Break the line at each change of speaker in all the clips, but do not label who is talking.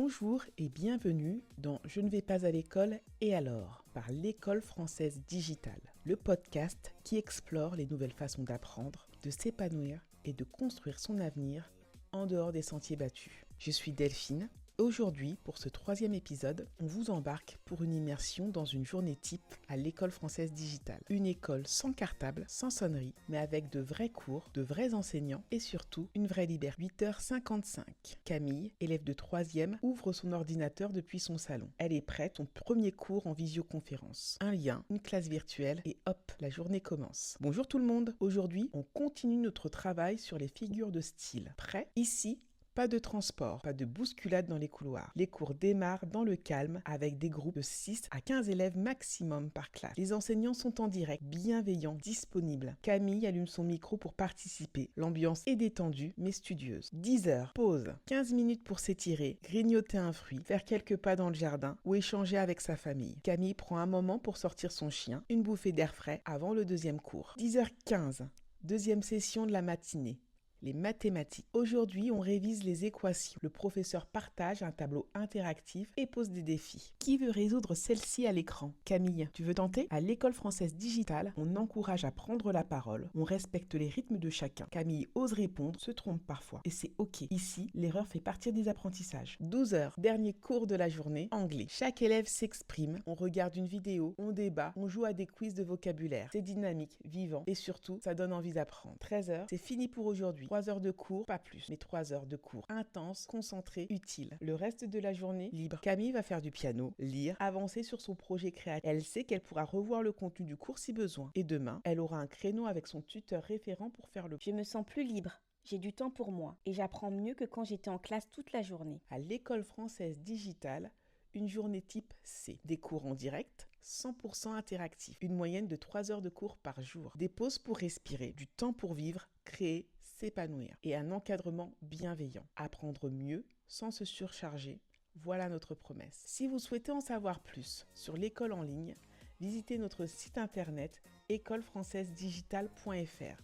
Bonjour et bienvenue dans Je ne vais pas à l'école et alors par l'École française digitale, le podcast qui explore les nouvelles façons d'apprendre, de s'épanouir et de construire son avenir en dehors des sentiers battus. Je suis Delphine. Aujourd'hui, pour ce 3e épisode, on vous embarque pour une immersion dans une journée type à l'École française digitale. Une école sans cartable, sans sonnerie, mais avec de vrais cours, de vrais enseignants et surtout une vraie liberté. 8h55. Camille, élève de 3e, ouvre son ordinateur depuis son salon. Elle est prête, son premier cours en visioconférence. Un lien, une classe virtuelle et hop, la journée commence. Bonjour tout le monde. Aujourd'hui, on continue notre travail sur les figures de style. Prêt ? Ici, pas de transport, pas de bousculade dans les couloirs. Les cours démarrent dans le calme avec des groupes de 6 à 15 élèves maximum par classe. Les enseignants sont en direct, bienveillants, disponibles. Camille allume son micro pour participer. L'ambiance est détendue mais studieuse. 10h, pause. 15 minutes pour s'étirer, grignoter un fruit, faire quelques pas dans le jardin ou échanger avec sa famille. Camille prend un moment pour sortir son chien, une bouffée d'air frais avant le deuxième cours. 10h15, deuxième session de la matinée. Les mathématiques. Aujourd'hui, on révise les équations. Le professeur partage un tableau interactif et pose des défis. Qui veut résoudre celle-ci à l'écran ? Camille, tu veux tenter ? À l'École française digitale, on encourage à prendre la parole. On respecte les rythmes de chacun. Camille ose répondre, se trompe parfois. Et c'est ok. Ici, l'erreur fait partie des apprentissages. 12h, dernier cours de la journée, anglais. Chaque élève s'exprime. On regarde une vidéo, on débat, on joue à des quiz de vocabulaire. C'est dynamique, vivant et surtout, ça donne envie d'apprendre. 13h, c'est fini pour aujourd'hui. 3 heures de cours, pas plus, mais 3 heures de cours intenses, concentrés, utiles. Le reste de la journée, libre. Camille va faire du piano, lire, avancer sur son projet créatif. Elle sait qu'elle pourra revoir le contenu du cours si besoin. Et demain, elle aura un créneau avec son tuteur référent pour faire le...
Je me sens plus libre. J'ai du temps pour moi et j'apprends mieux que quand j'étais en classe toute la journée.
À l'École française digitale, une journée type C. Des cours en direct, 100% interactifs. Une moyenne de 3 heures de cours par jour. Des pauses pour respirer, du temps pour vivre, créer, s'épanouir. Et un encadrement bienveillant. Apprendre mieux sans se surcharger. Voilà notre promesse. Si vous souhaitez en savoir plus sur l'école en ligne, visitez notre site internet écolefrançaisedigitale.fr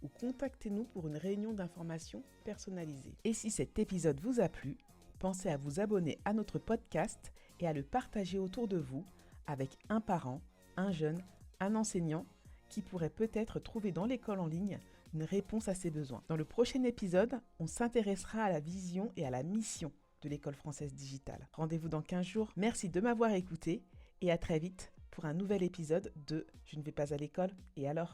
ou contactez-nous pour une réunion d'information personnalisée. Et si cet épisode vous a plu, pensez à vous abonner à notre podcast et à le partager autour de vous avec un parent, un jeune, un enseignant qui pourrait peut-être trouver dans l'école en ligne une réponse à ses besoins. Dans le prochain épisode, on s'intéressera à la vision et à la mission de l'École française digitale. Rendez-vous dans 15 jours. Merci de m'avoir écouté et à très vite pour un nouvel épisode de Je ne vais pas à l'école et alors ?